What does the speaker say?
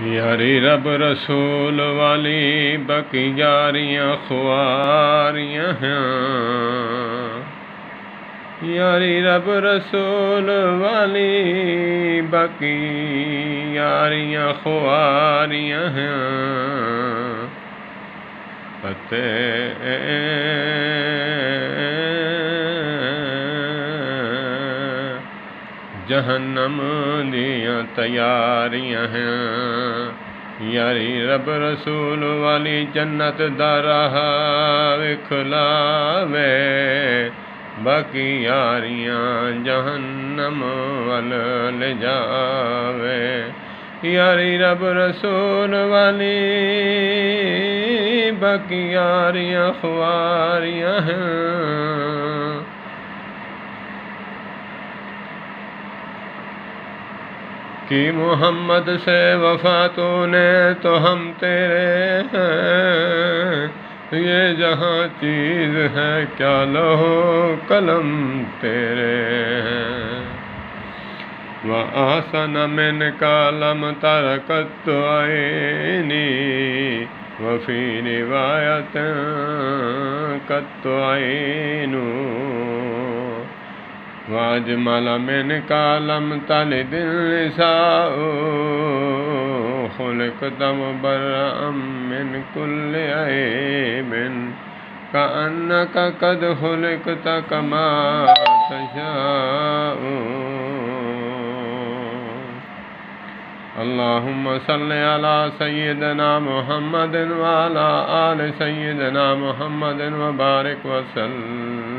यारी रब रसूल वाली बकी जारियाँ ख्वारियाँ हैं। यारी रब रसूल वाली बकी यारियाँ ख्वारियाँ हैं। पते जहन्नम दियाँ तैयारियाँ हैं। यारी रब रसूल वाली जन्नत दा राह विखलावे, बाकी यारियाँ जहन्नम वल ले जावे। यारी रब रसूल वाली बाकी यारियाँ ख्वारियाँ हैं। कि मोहम्मद से वफा तूने तो हम तेरे हैं। ये जहाँ चीज़ है क्या लहो कलम तेरे हैं। व आसन मिन कालम तरकत आईनी वफ़ी रिवायत कत आईनू। वाजमल मिन कालम तल दिल साओ खुलक़त मुबर्रअम मिन कुल्लि ऐबिन कअन्नक क़द खुलिक़त कमा तशाओ। अल्लाहुम्मा सल्लि अला सय्यिदना मुहम्मदिन व अला आलि सय्यिदना मुहम्मदिन व बारिक व सल्लिम।